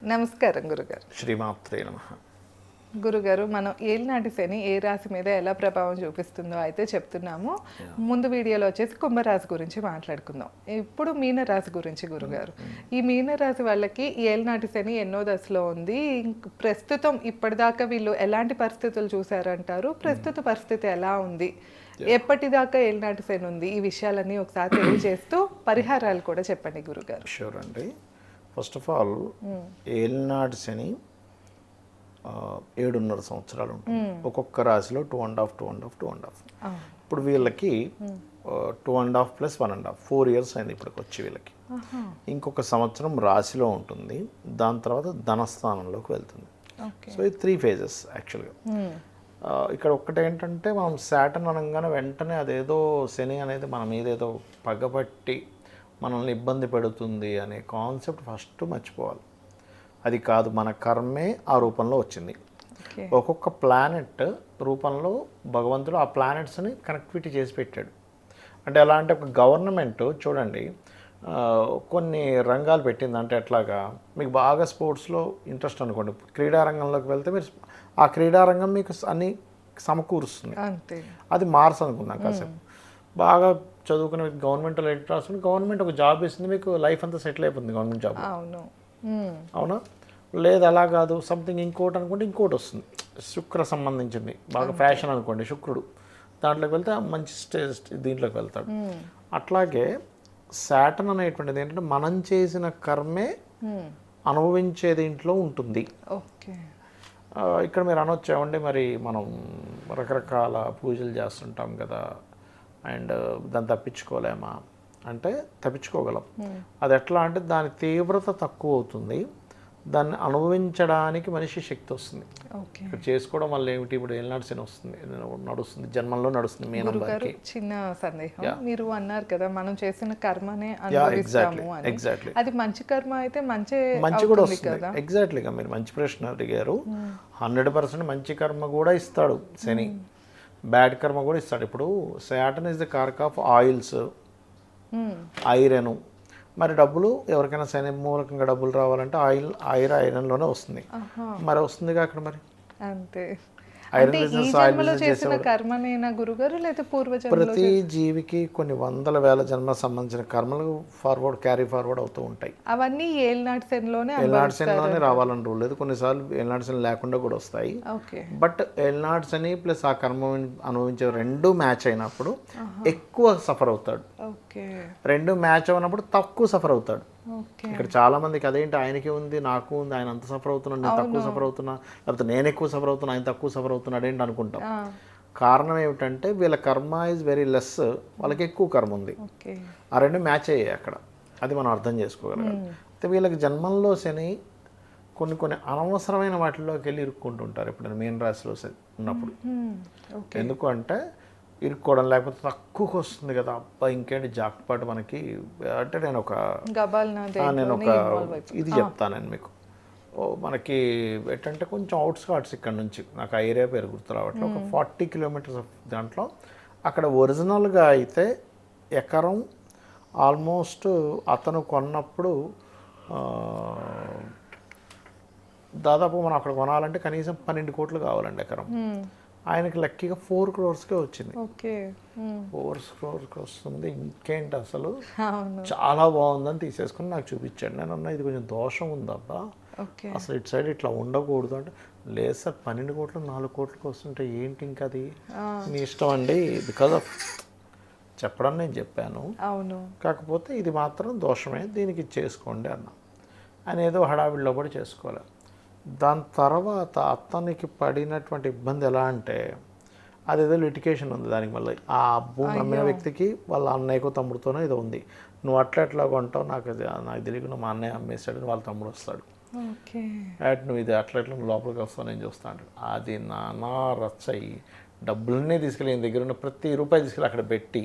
నమస్కారం గురుగారు. శ్రీమాత్రే నమః. గురుగారు, మనం ఏలినాటి శని ఏ రాశి మీద ఎలా ప్రభావం చూపిస్తుందో అయితే చెప్తున్నాము. ముందు వీడియోలో వచ్చేసి కుంభరాశి గురించి మాట్లాడుకుందాం. ఇప్పుడు మీనరాశి గురించి గురుగారు. ఈ మీనరాశి వాళ్ళకి ఈ ఏలినాటి శని ఎన్నో దశలో ఉంది. ప్రస్తుతం ఇప్పటిదాకా వీళ్ళు ఎలాంటి పరిస్థితులు చూసారంటారు? ప్రస్తుత పరిస్థితి ఎలా ఉంది? ఎప్పటిదాకా ఏలినాటి శని ఉంది? ఈ విషయాలన్నీ ఒకసారి తెలియజేస్తూ పరిహారాలు కూడా చెప్పండి గురుగారు. షూర్ అండి. ఫస్ట్ ఆఫ్ ఆల్ ఏలినాటి శని 7.5 సంవత్సరాలు ఉంటుంది. ఒక్కొక్క రాశిలో 2.5. ఇప్పుడు వీళ్ళకి 2.5 + 1.5 4 years అయింది ఇప్పటికి వచ్చి వీళ్ళకి. ఇంకొక సంవత్సరం రాశిలో ఉంటుంది, దాని తర్వాత ధనస్థానంలోకి వెళ్తుంది. సో ఇది 3 phases యాక్చువల్గా. ఇక్కడ ఒక్కటి ఏంటంటే, మనం శాటర్న్ అనగానే వెంటనే అదేదో శని అనేది మన మీద ఏదో పగబట్టి మనల్ని ఇబ్బంది పెడుతుంది అనే కాన్సెప్ట్ ఫస్ట్ మర్చిపోవాలి. అది కాదు, మన కర్మే ఆ రూపంలో వచ్చింది. ఒక్కొక్క ప్లానెట్ రూపంలో భగవంతుడు ఆ ప్లానెట్స్ని కనెక్టివిటీ చేసి పెట్టాడు. అంటే ఎలా అంటే, ఒక గవర్నమెంట్ చూడండి కొన్ని రంగాలు పెట్టింది. అంటే ఎట్లాగా, మీకు బాగా స్పోర్ట్స్లో ఇంట్రెస్ట్ అనుకోండి, క్రీడారంగంలోకి వెళ్తే మీరు ఆ క్రీడారంగం మీకు అన్ని సమకూరుస్తుంది. అది మార్స్ అనుకున్నాం కాసేపు. బాగా చదువుకునే గవర్నమెంట్లో ఎంట్రీ రాస్తుంది, గవర్నమెంట్ ఒక జాబ్ ఇస్తుంది, మీకు లైఫ్ అంతా సెటిల్ అయిపోతుంది గవర్నమెంట్ జాబ్. అవునా? లేదు అలా కాదు, సంథింగ్ ఇంకోటి అనుకుంటే ఇంకోటి వస్తుంది. శుక్ర సంబంధించింది, బాగా ఫ్యాషన్ అనుకోండి, శుక్రుడు దాంట్లోకి వెళ్తే మంచి స్టేజ్ దీంట్లోకి వెళ్తాడు. అట్లాగే శాటర్న్ అనేటువంటిది ఏంటంటే, మనం చేసిన కర్మే అనుభవించే దీంట్లో ఉంటుంది. ఇక్కడ మీరు అనొచ్చామండి, మరి మనం రకరకాల పూజలు చేస్తుంటాం కదా, అండ్ దాన్ని తప్పించుకోలేమా అంటే తప్పించుకోగలం. అది ఎట్లా అంటే, దాని తీవ్రత తక్కువ అవుతుంది, దాన్ని అనుభవించడానికి మనిషి శక్తి వస్తుంది. ఇక్కడ చేసుకోవడం వల్ల ఏమిటి, ఇప్పుడు ఏలినాటి శని వస్తుంది, నడుస్తుంది, జన్మంలో నడుస్తుంది. మీ నంబర్కి చిన్న సందేహం, మీరు అన్నారు కదా మనం చేసిన కర్మనే అనుభవిస్తాము అని. ఎగ్జాక్ట్లీ. అది మంచి కర్మ అయితే మంచి కూడా వస్తుంది. ఎగ్జాక్ట్లీగా మీరు మంచి ప్రశ్న అడిగారు. 100% మంచి కర్మ కూడా ఇస్తాడు శని, బ్యాడ్ కర్మ కూడా ఇస్తాడు. ఇప్పుడు Saturn is the cork of oils, iron. మరి డబ్బులు ఎవరికైనా శని మూలకంగా డబ్బులు రావాలంటే ఐరన్లోనే వస్తుంది. మరి వస్తుందిగా అక్కడ. మరి అంతే. ఐరన్ బిజినెస్, ఆయిల్ బిజినెస్ ప్రతి జీవికి కొన్ని వందల వేల జన్మలకు సంబంధించిన కర్మలు క్యారీ ఫార్వర్డ్ అవుతూ ఉంటాయి. అవన్నీ ఏలినాటి శనిలోనే రావాలని రూల్ లేదు. కొన్నిసార్లు ఏలినాటి శని లేకుండా కూడా వస్తాయి. బట్ ఏలినాటి శని ప్లస్ ఆ కర్మ అనుభవించే రెండు మ్యాచ్ అయినప్పుడు ఎక్కువ సఫర్ అవుతాడు, రెండు మ్యాచ్ అయినప్పుడు తక్కువ సఫర్ అవుతాడు. ఇక్కడ చాలా మందికి అదేంటి, ఆయనకి ఉంది నాకు ఉంది, ఆయన అంత సఫర్ అవుతున్నాడు, నేను తక్కువ సఫర్ అవుతున్నా, లేకపోతే నేను ఎక్కువ సఫర్ అవుతున్నా, ఆయన తక్కువ సఫర్ అవుతున్నాడు ఏంటి అనుకుంటాం. కారణం ఏమిటంటే, వీళ్ళ కర్మ ఈజ్ వెరీ లెస్, వాళ్ళకి ఎక్కువ కర్మ ఉంది. ఆ రెండు మ్యాచ్ అయ్యాయి అక్కడ. అది మనం అర్థం చేసుకోగలగాలి. అయితే వీళ్ళకి జన్మంలో శని కొన్ని అనవసరమైన వాటిల్లోకి వెళ్ళి ఇరుక్కుంటుంటారు ఎప్పుడైనా మీన రాశిలో ఉన్నప్పుడు. ఎందుకు అంటే, ఇరుక్కోవడం, లేకపోతే తక్కువకి వస్తుంది కదా, అబ్బా ఇంకేంటి జాక్పాట్ మనకి అంటే, నేను ఒక ఇది చెప్తాను మీకు. మనకి ఏంటంటే కొంచెం అవుట్స్కట్స్ ఇక్కడ నుంచి, నాకు ఆ ఏరియా పేరు గుర్తు రావట్లేదు, ఒక 40 kilometers దాంట్లో. అక్కడ ఒరిజినల్గా అయితే ఎకరం ఆల్మోస్ట్ అతను కొన్నప్పుడు దాదాపు మనం అక్కడ కొనాలంటే కనీసం 12 కోట్లు కావాలండి ఎకరం. ఆయనకి లక్కీగా 4 crores వచ్చింది. 4 crores వస్తుంది, ఇంకేంటి అసలు చాలా బాగుందని తీసేసుకుని నాకు చూపించాడు. నేను అన్నా, ఇది కొంచెం దోషం ఉందబ్బా, అసలు ఇటు సైడ్ ఇట్లా ఉండకూడదు అంటే, లేదు సార్ 12 కోట్లు 4 కోట్లకి వస్తుంటే ఏంటి ఇంకా, అది మీ ఇష్టం అండి, బికాజ్ ఆఫ్ చెప్పడం నేను చెప్పాను, కాకపోతే ఇది మాత్రం దోషమే, దీనికి చేసుకోండి అన్న. ఆయన ఏదో హడావిడిలో కూడా చేసుకోవాలి. దాని తర్వాత అతనికి పడినటువంటి ఇబ్బంది ఎలా అంటే, అదేదో లిటికేషన్ ఉంది దానికి. మళ్ళీ ఆ భూమి అమ్మిన వ్యక్తికి వాళ్ళ అన్నయ్యకో తమ్ముడితోనో ఏదో ఉంది. నువ్వు అట్లా కొంటావు, నాకు తెలియకుండా మా అన్నయ్య అమ్మేస్తాడని వాళ్ళ తమ్ముడు వస్తాడు. నువ్వు ఇది అట్లా నువ్వు లోపలికి వస్తావు నేను చూస్తాను. అది నానా రచ్చయి డబ్బులన్నీ తీసుకెళ్ళి ఈయన దగ్గర ఉన్న ప్రతి రూపాయి తీసుకెళ్ళి అక్కడ పెట్టి,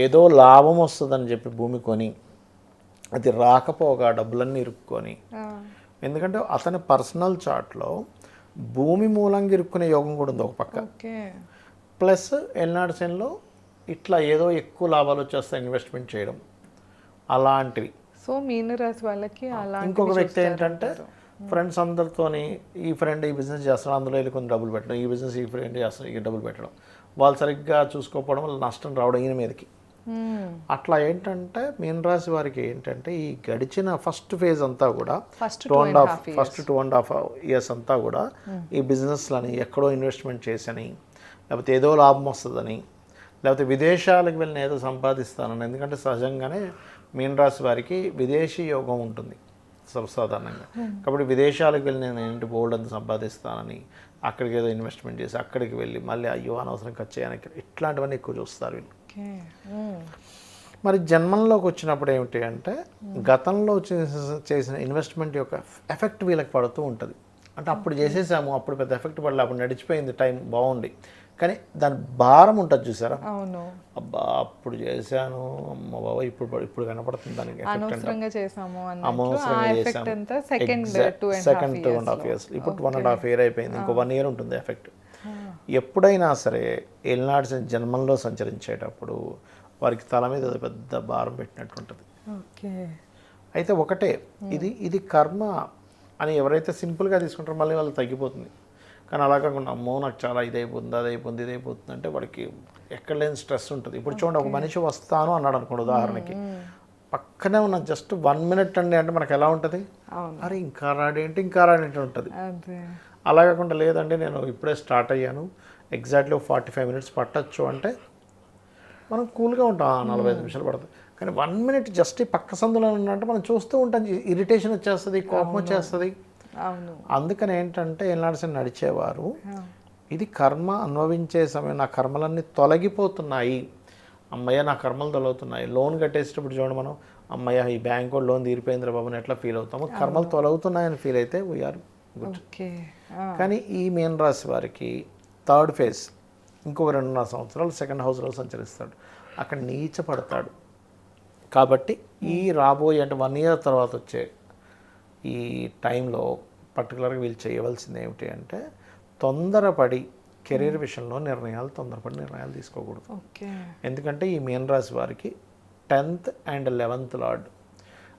ఏదో లాభం వస్తుందని చెప్పి భూమి కొని, అది రాకపోగా డబ్బులన్నీ ఇరుక్కొని. ఎందుకంటే అతని పర్సనల్ చార్ట్లో భూమి మూలంగా ఇరుక్కునే యోగం కూడా ఉంది ఒక పక్క. ప్లస్ ఏలినాటి శనిలో ఇట్లా ఏదో ఎక్కువ లాభాలు వచ్చేస్తాయి ఇన్వెస్ట్మెంట్ చేయడం అలాంటివి. సో సో మీనరాశి వాళ్ళకి అలా ఇంకొక వ్యక్తి ఏంటంటే ఫ్రెండ్స్ అందరితోని ఈ ఫ్రెండ్ ఈ బిజినెస్ చేస్తాడు, అందులో వెళ్ళి కొన్ని డబ్బులు పెట్టడం, ఈ బిజినెస్ ఈ ఫ్రెండ్ చేస్తాడు, ఈ డబ్బులు పెట్టడం, వాళ్ళు సరిగ్గా చూసుకోకపోవడం వల్ల నష్టం రావడం ఈయన మీదకి. అట్లా ఏంటంటే మీనరాశి వారికి ఏంటంటే ఈ గడిచిన ఫస్ట్ ఫేజ్ అంతా కూడా ఫస్ట్ 2.5 years అంతా కూడా ఈ బిజినెస్లని ఎక్కడో ఇన్వెస్ట్మెంట్ చేసని, లేకపోతే ఏదో లాభం వస్తుందని, లేకపోతే విదేశాలకు వెళ్ళిన ఏదో సంపాదిస్తానని. ఎందుకంటే సహజంగానే మీనరాశి వారికి విదేశీ యోగం ఉంటుంది సర్వసాధారణంగా. కాబట్టి విదేశాలకు వెళ్ళి నేను ఏంటి బోల్డ్ అంత సంపాదిస్తానని, అక్కడికి ఏదో ఇన్వెస్ట్మెంట్ చేసి అక్కడికి వెళ్ళి మళ్ళీ అయ్యో అనవసరం ఖర్చు చేయడానికి, ఇట్లాంటివన్నీ ఎక్కువ చూస్తారు వీళ్ళు. మరి జన్మంలోకి వచ్చినప్పుడు ఏమిటి అంటే గతంలో చేసిన ఇన్వెస్ట్మెంట్ యొక్క ఎఫెక్ట్ వీళ్ళకి పడుతూ ఉంటుంది. అంటే అప్పుడు చేసేసాము, అప్పుడు పెద్ద ఎఫెక్ట్ పడలే, అప్పుడు నడిచిపోయింది టైం బాగుండి, కానీ దాని భారం ఉంటుంది చూసారా. అవును, అబ్బా అప్పుడు చేశాను అమ్మ బాబా ఇప్పుడు కనపడుతుంది దానికి అనవసరంగా చేసాము, సెకండ్ 2.5 years. ఇప్పుడు 1.5 year అయిపోయింది, ఇంకో 1 year ఉంటుంది ఎఫెక్ట్. ఎప్పుడైనా సరే ఏలినాటి జన్మంలో సంచరించేటప్పుడు వారికి తల మీద పెద్ద భారం పెట్టినట్టు ఉంటుంది. అయితే ఒకటే ఇది కర్మ అని ఎవరైతే సింపుల్గా తీసుకుంటారో మళ్ళీ వాళ్ళు తగ్గిపోతుంది. కానీ అలా కాకుండా అమ్మో నాకు చాలా ఇదైపోతుంది, అదైపోతుంది, ఇదైపోతుంది అంటే వాడికి ఎక్కడ లేని స్ట్రెస్ ఉంటుంది. ఇప్పుడు చూడండి, ఒక మనిషి వస్తాను అన్నాడు అనుకోండి ఉదాహరణకి, పక్కనే ఉన్న జస్ట్ 1 minute అండి అంటే మనకు ఎలా ఉంటుంది, అరే ఇంకా రాడేంటి ఉంటుంది. అలా కాకుండా లేదండి నేను ఇప్పుడే స్టార్ట్ అయ్యాను, ఎగ్జాక్ట్లీ 45 minutes పట్టచ్చు అంటే మనం కూల్గా ఉంటాం, 45 నిమిషాలు పడుతుంది. కానీ 1 minute జస్ట్ ఈ పక్క సందులో ఉన్నట్టు మనం చూస్తూ ఉంటాం, ఇరిటేషన్ వచ్చేస్తుంది, కోపం వచ్చేస్తుంది. అందుకని ఏంటంటే ఏనాడు నడిచేవారు ఇది కర్మ అనుభవించే సమయం, నా కర్మలన్నీ తొలగిపోతున్నాయి, అమ్మయ్య నా కర్మలు తొలగుతున్నాయి. లోన్ కట్టేసేటప్పుడు చూడండి మనం, అమ్మయ్య ఈ బ్యాంక్ కూడా లోన్ తీరిపోయింది బాబుని ఎట్లా ఫీల్ అవుతాము, కర్మలు తొలగుతున్నాయని ఫీల్ అయితే వీఆర్ గుడ్. కానీ ఈ మీనరాశి వారికి 3rd phase ఇంకొక 2.5 సంవత్సరాలు సెకండ్ హౌస్లో సంచరిస్తాడు, అక్కడ నీచపడతాడు. కాబట్టి ఈ రాబోయే అంటే 1 year తర్వాత వచ్చే ఈ టైంలో పర్టికులర్గా వీళ్ళు చేయవలసింది ఏమిటి అంటే తొందరపడి కెరీర్ విషయంలో తొందరపడి నిర్ణయాలు తీసుకోకూడదు. ఎందుకంటే ఈ మీనరాశి వారికి 10th and 11th లార్డ్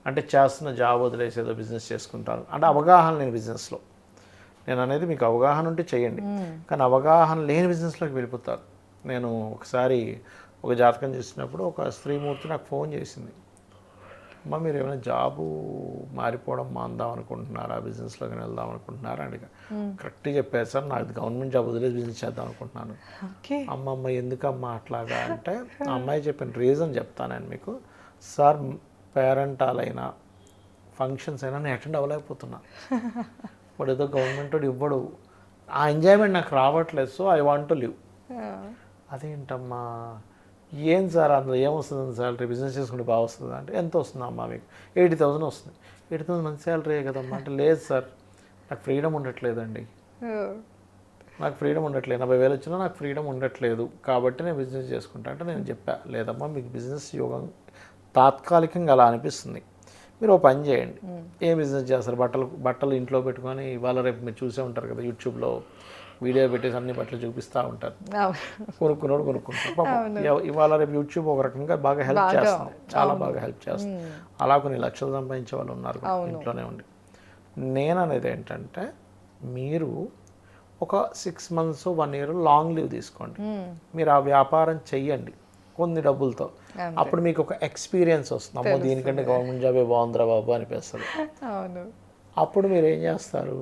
అంటే చేస్తున్న జాబ్ వదిలేసి ఏదో బిజినెస్ చేసుకుంటారు అంటే అవగాహన లేని బిజినెస్లో. నేను అనేది మీకు అవగాహన ఉంటే చేయండి, కానీ అవగాహన లేని బిజినెస్లోకి వెళ్ళిపోతారు. నేను ఒకసారి ఒక జాతకం చేసినప్పుడు ఒక స్త్రీమూర్తి నాకు ఫోన్ చేసింది, అమ్మ మీరు ఏమైనా జాబు మారిపోవడం మాందాం అనుకుంటున్నారా, బిజినెస్లోకి వెళ్దాం అనుకుంటున్నారా అడిగా. కరెక్ట్గా చెప్పారు సార్, నాకు గవర్నమెంట్ జాబ్ వదిలేసి బిజినెస్ చేద్దాం అనుకుంటున్నాను. అమ్మమ్మ ఎందుకమ్మా అట్లాగా అంటే ఆ అమ్మాయి చెప్పిన రీజన్ చెప్తాను నేను మీకు. సార్ పేరెంటాలైనా ఫంక్షన్స్ అయినా నేను అటెండ్ అవ్వలేకపోతున్నా, వాడు ఏదో గవర్నమెంట్ వాడు ఇవ్వడు, ఆ ఎంజాయ్మెంట్ నాకు రావట్లేదు, so I want to live. అదేంటమ్మా ఏం సార్ అందులో ఏమొస్తుంది శాలరీ, బిజినెస్ చేసుకుంటే బాగా వస్తుంది అంటే ఎంత వస్తుంది అమ్మా మీకు, 80,000 వస్తుంది. 80,000 మంచి శాలరీ కదమ్మా అంటే లేదు సార్ నాకు ఫ్రీడమ్ ఉండట్లేదండి, నాకు ఫ్రీడమ్ ఉండట్లేదు, 40,000 వచ్చినా నాకు ఫ్రీడమ్ ఉండట్లేదు కాబట్టి నేను బిజినెస్ చేసుకుంటా అంటే నేను చెప్పా లేదమ్మా మీకు బిజినెస్ యోగం తాత్కాలికంగా అలా అనిపిస్తుంది, మీరు ఓ పని చేయండి. ఏం బిజినెస్ చేస్తారు, బట్టలు ఇంట్లో పెట్టుకొని ఇవాళ రేపు మీరు చూసే ఉంటారు కదా యూట్యూబ్లో వీడియో పెట్టేసి అన్ని బట్టలు చూపిస్తూ ఉంటారు, కొనుక్కున్నాడు కొనుక్కుంటారు. ఇవాళ రేపు యూట్యూబ్ ఒక రకంగా బాగా హెల్ప్ చేస్తుంది, చాలా బాగా హెల్ప్ చేస్తుంది. అలా కొన్ని లక్షలు సంపాదించే వాళ్ళు ఉన్నారు ఇంట్లోనే ఉండి. నేను అనేది ఏంటంటే మీరు ఒక 6 months 1 year లాంగ్ లీవ్ తీసుకోండి, మీరు ఆ వ్యాపారం చెయ్యండి కొన్ని డబ్బులతో, అప్పుడు మీకు ఒక ఎక్స్పీరియన్స్ వస్తుంది, అమ్మో దీనికంటే గవర్నమెంట్ జాబే బాగుందిరా బాబు అనిపిస్తుంది. అప్పుడు మీరు ఏం చేస్తారు,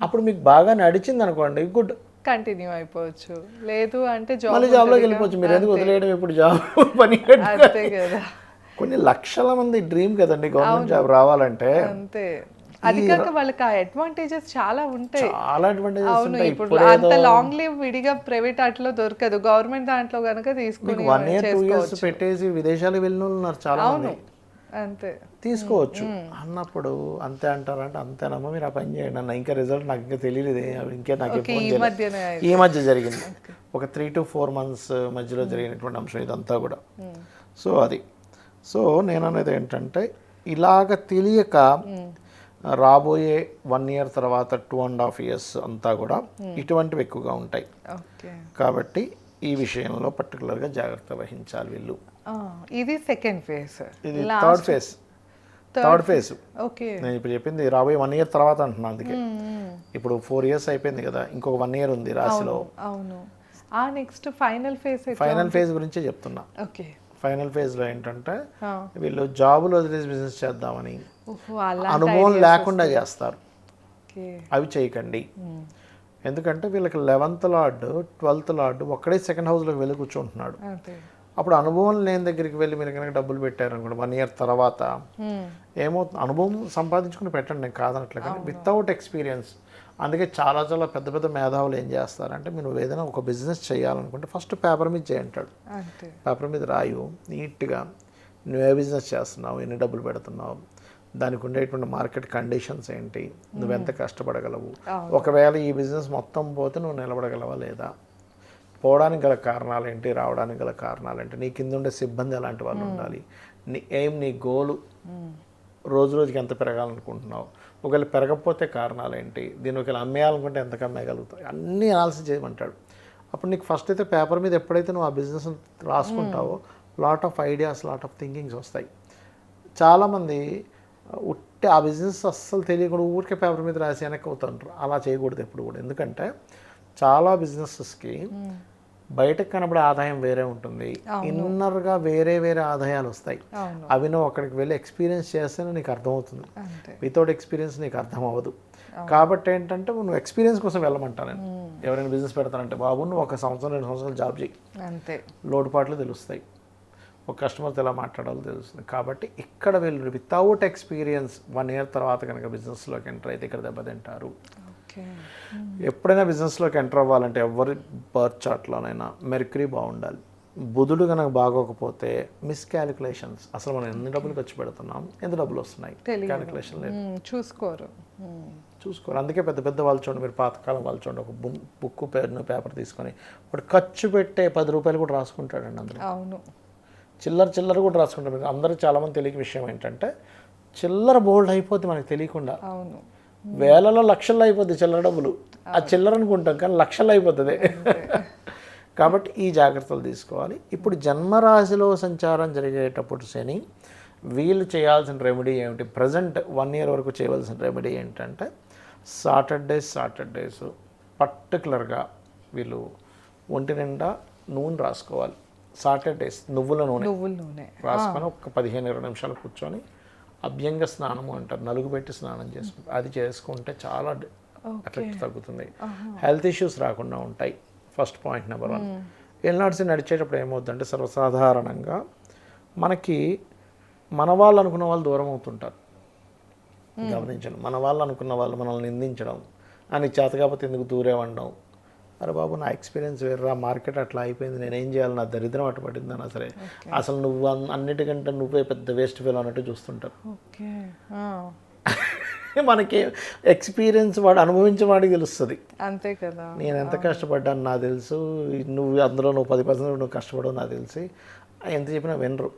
అప్పుడు మీకు బాగా నడిచింది అనుకోండి గుడ్ కంటిన్యూ అయిపోవచ్చు, లేదు అంటే మళ్ళీ జాబ్లోకి వెళ్ళిపోవచ్చు. మీరు ఎందుకు వదిలేయడం ఇప్పుడు జాబ్ పని కదా. కొన్ని లక్షల మంది డ్రీమ్ కదండి గవర్నమెంట్ జాబ్ రావాలంటే. అంతే, అది కాక వాళ్ళకి ఆ అడ్వాంటేజెస్ చాలా ఉంటాయి, చాలా అడ్వాంటేజెస్ ఉంటాయి. ఇప్పుడు అంత లాంగ్ లీవ్ విడిగా ప్రైవేట్ వాటిలో దొరకదు, గవర్నమెంట్ దాంట్లో కనుక తీసుకుని 1 year 2 years పెట్టేసి విదేశాలకు వెళ్ళిన వాళ్ళు ఉన్నారు చాలా మంది, అంతే తీసుకోవచ్చు అన్నప్పుడు అంతే అంటారంటే అంతేనమ్మా మీరు ఆ పని చేయండి అన్న. ఇంకా రిజల్ట్ నాకు ఇంకా తెలియదు, ఇంకా నాకు ఈ మధ్య జరిగింది, ఒక 3 to 4 months మధ్యలో జరిగినటువంటి అంశం ఇదంతా కూడా. సో అది నేను అనేది ఏంటంటే ఇలాగ తెలియక రాబోయే 1 year తర్వాత 2.5 years అంతా కూడా ఇటువంటివి ఎక్కువగా ఉంటాయి. కాబట్టి ఈ విషయంలో పర్టికులర్గా జాగ్రత్త వహించాలి వీళ్ళు. ఇది సెకండ్ ఫేజ్. ఇది థర్డ్ ఫేజ్. ఓకే. నేను ఇప్పుడు చెప్పింది రాబోయే 1 year తర్వాత అంటున్నాను. అందుకే ఇప్పుడు 4 years అయిపోయింది కదా, ఇంకొక 1 year ఉంది రాశిలో. అవును. ఆ next final phase. Final phase గురించే చెప్తున్నా. ఓకే. ఫైనల్ ఫేజ్లో ఏంటంటే వీళ్ళు జాబులు వదిలేసి బిజినెస్ చేద్దామని అలా అనుభవం లేకుండా చేస్తారు. ఓకే. అవి చేయకండి. ఎందుకంటే వీళ్ళకి 11th లార్డ్ 12th లార్డ్ ఒక్కడే సెకండ్ హౌస్లోకి వెళ్ళి కూర్చుంటున్నాడు. అంతే. అప్పుడు అనుభవం లేని దగ్గరికి వెళ్ళి మీరు కనుక డబ్బులు పెట్టారు అనుకోండి 1 year తర్వాత ఏమవుతుంది, అనుభవం సంపాదించుకుని పెట్టండి, నేను కాదనట్లే, కానీ వితౌట్ ఎక్స్పీరియన్స్. అందుకే చాలా చాలా పెద్ద పెద్ద మేధావులు ఏం చేస్తారంటే మీరు ఏదైనా ఒక బిజినెస్ చేయాలనుకుంటే ఫస్ట్ పేపర్ మీద చేయంటాడు. పేపర్ మీద రాయు నీట్గా, నువ్వు ఏ బిజినెస్ చేస్తున్నావు, ఎన్ని డబ్బులు పెడుతున్నావు, దానికి ఉండేటువంటి మార్కెట్ కండిషన్స్ ఏంటి, నువ్వెంత కష్టపడగలవు, ఒకవేళ ఈ బిజినెస్ మొత్తం పోతే నువ్వు నిలబడగలవా లేదా, పోవడానికి గల కారణాలు ఏంటి, రావడానికి గల కారణాలు ఏంటి, నీ కింద ఉండే సిబ్బంది ఎలాంటి వాళ్ళు ఉండాలి, నీ ఎయిమ్, నీ గోలు, రోజు రోజుకి ఎంత పెరగాలనుకుంటున్నావు, ఒకవేళ పెరగకపోతే కారణాలు ఏంటి, దీన్ని ఒకవేళ అమ్మేయాలనుకుంటే ఎంతకు అమ్మేయగలుగుతావు, అన్నీ అనాలిసిస్ చేయమంటాడు. అప్పుడు నీకు ఫస్ట్ అయితే పేపర్ మీద ఎప్పుడైతే నువ్వు ఆ బిజినెస్ రాసుకుంటావో lot of ideas, lot of thinkings వస్తాయి. చాలామంది ఉట్టి ఆ బిజినెస్ అస్సలు తెలియకుండా ఊరికే పేపర్ మీద రాసి వెనక్కి అవుతుంటారు. అలా చేయకూడదు ఎప్పుడు కూడా. ఎందుకంటే చాలా బిజినెసెస్కి బయటకు కనబడే ఆదాయం వేరే ఉంటుంది, ఇన్నర్గా వేరే వేరే ఆదాయాలు వస్తాయి. అవి నువ్వు అక్కడికి వెళ్ళి ఎక్స్పీరియన్స్ చేస్తేనే నీకు అర్థమవుతుంది. వితౌట్ ఎక్స్పీరియన్స్ నీకు అర్థం అవ్వదు. కాబట్టి ఏంటంటే నువ్వు ఎక్స్పీరియన్స్ కోసం వెళ్ళమంటా నేను. ఎవరైనా బిజినెస్ పెడతానంటే బాబు నువ్వు 1 సంవత్సరం 2 సంవత్సరాలు జాబ్ చేయి, అంతే, లోటుపాట్లు తెలుస్తాయి, ఒక కస్టమర్తో ఎలా మాట్లాడాలో తెలుస్తుంది. కాబట్టి ఇక్కడ వీళ్ళు వితౌట్ ఎక్స్పీరియన్స్ 1 year తర్వాత కనుక బిజినెస్లోకి ఎంటర్ అయితే ఇక్కడ దెబ్బతింటారు. ఎప్పుడైనా బిజినెస్లోకి ఎంటర్ అవ్వాలంటే ఎవరి బర్త్ చార్ట్లోనైనా మెర్క్యూరీ బాగుండాలి. బుధుడు కనుక బాగోకపోతే మిస్కాలిక్యులేషన్స్, అసలు మనం ఎన్ని డబ్బులు ఖర్చు పెడుతున్నాం, ఎంత డబ్బులు వస్తున్నాయి, క్యాలిక్యులేషన్ లేదు, చూసుకోరు. అందుకే పెద్ద పెద్ద వాళ్ళు చూడండి, మీరు పాతకాలం వాళ్ళు చూడండి, ఒక బుక్ పెన్ను పేపర్ తీసుకొని వాడు ఖర్చు పెట్టే 10 రూపాయలు కూడా రాసుకుంటాడండి అందులో. అవును. చిల్లర కూడా రాసుకుంటారు. మీకు అందరూ చాలామంది తెలియని విషయం ఏంటంటే చిల్లర బోల్డ్ అయిపోద్ది మనకు తెలియకుండా. అవును. వేలలో లక్షల్లో అయిపోద్ది చిల్లర డబ్బులు. ఆ చిల్లర అనుకుంటాం కానీ లక్షల్లో అయిపోతుంది. కాబట్టి ఈ జాగ్రత్తలు తీసుకోవాలి. ఇప్పుడు జన్మరాశిలో సంచారం జరిగేటప్పుడు శని వీళ్ళు చేయాల్సిన రెమెడీ ఏమిటి, ప్రజెంట్ 1 year వరకు చేయవలసిన రెమెడీ ఏంటంటే సాటర్డేస్ పర్టికులర్గా వీళ్ళు ఒంటి నిండా నూనె రాసుకోవాలి. సాటర్డేస్ నువ్వుల నూనె రాసుకొని ఒక 15-20 నిమిషాలు కూర్చొని అభ్యంగ స్నానము అంటారు, నలుగు పెట్టి స్నానం చేసుకుంటారు. అది చేసుకుంటే చాలా ఎఫెక్ట్ తగ్గుతుంది, హెల్త్ ఇష్యూస్ రాకుండా ఉంటాయి. First point number 1. ఎల్నాడ్సి నడిచేటప్పుడు ఏమవుతుందంటే సర్వసాధారణంగా మనకి మన వాళ్ళు అనుకున్న వాళ్ళు దూరం అవుతుంటారు. గమనించండి, మన వాళ్ళు అనుకున్న వాళ్ళు మనల్ని నిందించడం, అని చేత కాకపోతే ఎందుకు దూరేవండం, అరే బాబు నా ఎక్స్పీరియన్స్ వేర్రా, మార్కెట్ అట్లా అయిపోయింది, నేనేం చేయాలి, నా దరిద్రం అటు పడిందన్నా సరే, అసలు నువ్వు అన్నిటికంటే నువ్వే పెద్ద వేస్ట్ ఫీల్ అన్నట్టు చూస్తుంటారు. మనకి ఎక్స్పీరియన్స్ వాడు అనుభవించే వాడికి తెలుస్తుంది. అంతే కదా, నేను ఎంత కష్టపడ్డాను నాకు తెలుసు, నువ్వు అందులో 10% నువ్వు కష్టపడవు నాకు తెలిసి, ఎంత చెప్పినా వినరు.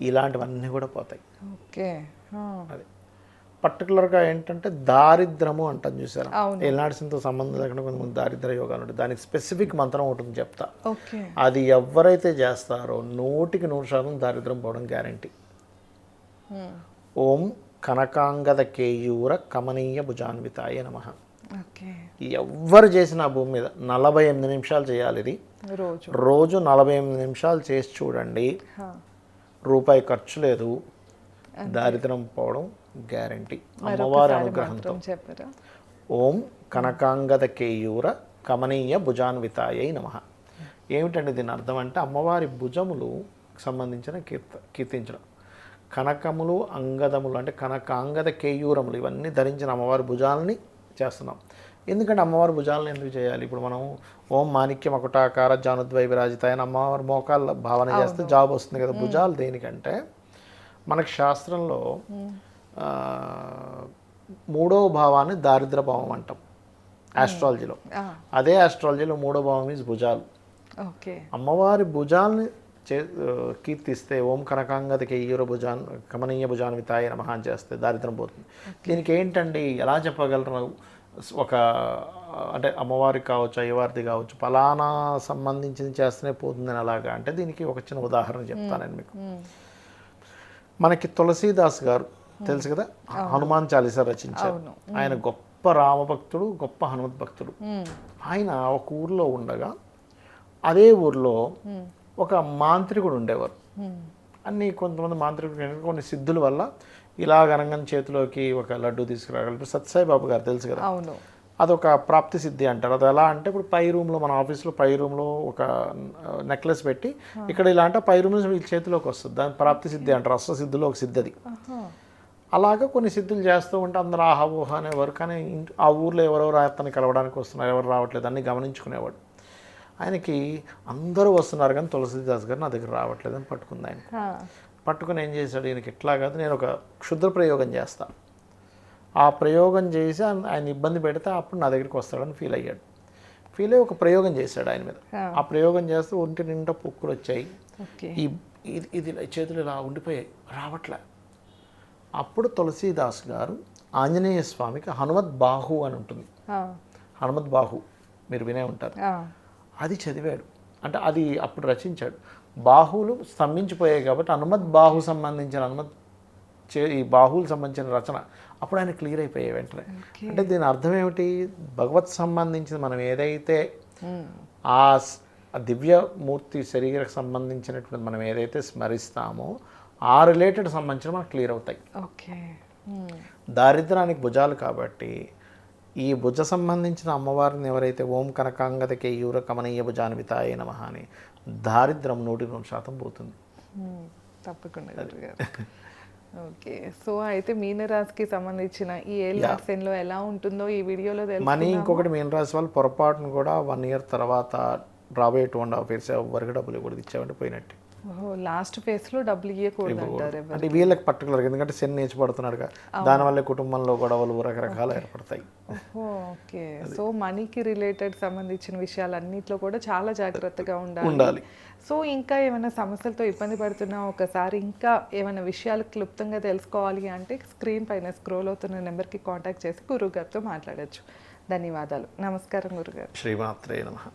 ఇలాంటివన్నీ కూడా పోతాయి. ఓకే. అది పర్టికులర్గా ఏంటంటే దారిద్రము అంటాం చూసారా, ఎల్నాడ్సితో సంబంధం లేకుండా కొంతమంది దారిద్ర యోగాలు ఉంటాయి. దానికి స్పెసిఫిక్ మంత్రం ఉంటుంది చెప్తా, అది ఎవరైతే చేస్తారో 100% దారిద్రం పోవడం గ్యారంటీ. ఓం కనకాంగద కేయూర కమనీయ భుజాన్వితాయ నమః. ఎవ్వరు చేసిన భూమి మీద 48 నిమిషాలు చేయాలి. ఇది రోజు 48 నిమిషాలు చేసి చూడండి, రూపాయి ఖర్చు లేదు, దారిద్రం పోవడం గ్యారంటీ అమ్మవారి అనుగ్రహంతో. ఓం కనకాంగద కేయూర కమనీయ భుజాన్వితాయై నమః. ఏమిటండి దీని అర్థం అంటే అమ్మవారి భుజములు సంబంధించిన కీర్తించడం. కనకములు అంగదములు అంటే కనకాంగద కేయూరములు ఇవన్నీ ధరించిన అమ్మవారి భుజాలని చేస్తున్నాం. ఎందుకంటే అమ్మవారి భుజాలను ఎందుకు చేయాలి? ఇప్పుడు మనం ఓం మాణిక్య మకుటాకార జానుద్వై విరాజితాయ అని అమ్మవారి మోకాళ్ళ భావన చేస్తే జాబ్ వస్తుంది కదా. భుజాలు దేనికంటే మనకి శాస్త్రంలో 3వ భావాన్ని దారిద్ర భావం అంటాం ఆస్ట్రాలజీలో. అదే ఆస్ట్రాలజీలో 3వ భావం ఈజ్ భుజాలు. అమ్మవారి భుజాలని కీర్తిస్తే ఓం కనకాంగద కేయూర కమనీయ భుజాన్వితాయ నమః అని చేస్తే దారిద్రం పోతుంది. దీనికి ఏంటండి ఎలా చెప్పగలరు? ఒక అంటే అమ్మవారికి కావచ్చు, అయ్యవారిది కావచ్చు, ఫలానా సంబంధించింది చేస్తేనే పోతుందని అలాగా అంటే దీనికి ఒక చిన్న ఉదాహరణ చెప్తాను మీకు. మనకి తులసీదాస్ గారు తెలుసు కదా, హనుమాన్ చాలీసా రచించారు. ఆయన గొప్ప రామభక్తుడు, గొప్ప హనుమత్ భక్తుడు. ఆయన ఒక ఊర్లో ఉండగా అదే ఊర్లో ఒక మాంత్రికుడు ఉండేవారు. కొంతమంది మాంత్రికుడు కొన్ని సిద్ధుల వల్ల ఇలాగ అనగానే చేతిలోకి ఒక లడ్డు తీసుకురాగలరు. సత్యసాయి బాబు గారు తెలుసు కదా, అదొక ప్రాప్తి సిద్ధి అంటారు. అది ఎలా అంటే ఇప్పుడు పై రూమ్లో, మన ఆఫీస్లో పై రూమ్లో ఒక నెక్లెస్ పెట్టి ఇక్కడ ఇలా అంటే పై రూమ్ నుంచి వీళ్ళ చేతిలోకి వస్తుంది. దాని ప్రాప్తి సిద్ధి అంటారు. అష్ట సిద్ధులో ఒక సిద్ధి అది. అలాగా కొన్ని సిద్ధులు చేస్తూ ఉంటే అందరూ ఆహా ఊహ అనేవారు. కానీ ఆ ఊర్లో ఎవరెవరు అతన్ని కలవడానికి వస్తున్నారు, ఎవరు రావట్లేదు అన్నీ గమనించుకునేవాడు. ఆయనకి అందరూ వస్తున్నారు కానీ తులసీదాస్ గారు నా దగ్గర రావట్లేదు అని పట్టుకుంది ఆయన. పట్టుకుని ఏం చేశాడు, ఈయనకి ఎట్లా కాదు, నేను ఒక క్షుద్ర ప్రయోగం చేస్తాను, ఆ ప్రయోగం చేసి ఆయన ఇబ్బంది పెడితే అప్పుడు నా దగ్గరికి వస్తాడని ఫీల్ అయ్యాడు. ఫీల్ అయ్యి ఒక ప్రయోగం చేశాడు ఆయన మీద. ఆ ప్రయోగం చేస్తే ఒంటి నిండా పొక్కులు వచ్చాయి, ఇది చేతులు ఇలా ఉండిపోయాయి, రావట్లే. అప్పుడు తులసీదాస్ గారు ఆంజనేయ స్వామికి హనుమత్ బాహు అని ఉంటుంది, హనుమత్ బాహు మీరు వినే ఉంటారు, అది చదివాడు. అంటే అది అప్పుడు రచించాడు. బాహువులు స్తంభించిపోయాయి కాబట్టి హనుమత్ బాహు సంబంధించిన ఈ బాహువులు సంబంధించిన రచన అప్పుడు ఆయన క్లియర్ అయిపోయాయి వెంటనే. అంటే దీని అర్థం ఏమిటి, భగవత్ సంబంధించిన మనం ఏదైతే ఆ దివ్యమూర్తి శరీరకు సంబంధించినటువంటి మనం ఏదైతే స్మరిస్తామో ఆ రిలేటెడ్ సంబంధించిన మనకు క్లియర్ అవుతాయి. దారిద్రానికి భుజాలు కాబట్టి ఈ భుజ సంబంధించిన అమ్మవారిని ఎవరైతే ఓం కనకాంగద కేయూర కమనీయ భుజాన్వితాయ నమః అని దారిద్రం 100% పోతుంది. తప్పకుండా గురుగారు. ఓకే, సో అయితే మీనరాశికి సంబంధించిన ఈ ఏళ్ళలో ఎలా ఉంటుందో ఈ వీడియోలో మనీ. ఇంకొకటి మీనరాశి వాళ్ళు పొరపాటును కూడా 1 year తర్వాత రాబోయే 2.5 years ఎవరికి డబ్బులు కూడా ఇచ్చామంటే పోయినట్టు. లాస్ట్ ఫేజ్ లో డబ్బులు ఇవ్వకూడదు అంటారు. అంటే వీళ్ళకి పర్టికులర్, ఎందుకంటే శని నేర్చిపడుతున్నాడుగా, దానివల్ల కుటుంబంలో గొడవలు రకరకాలు ఏర్పడతాయి. ఓకే, సో మనీకి రిలేటెడ్ సంబంధించిన విషయాలన్నింటిలో కూడా చాలా జాగ్రత్తగా ఉండాలి. సో ఇంకా ఏమైనా సమస్యలతో ఇబ్బంది పడుతున్నా, ఒకసారి ఇంకా ఏమైనా విషయాలు క్లుప్తంగా తెలుసుకోవాలి అంటే స్క్రీన్ పైన స్క్రోల్ అవుతున్న నెంబర్కి కాంటాక్ట్ చేసి గురువు గారితో మాట్లాడచ్చు. ధన్యవాదాలు. నమస్కారం గురుగారు. శ్రీమాత్రే నమః.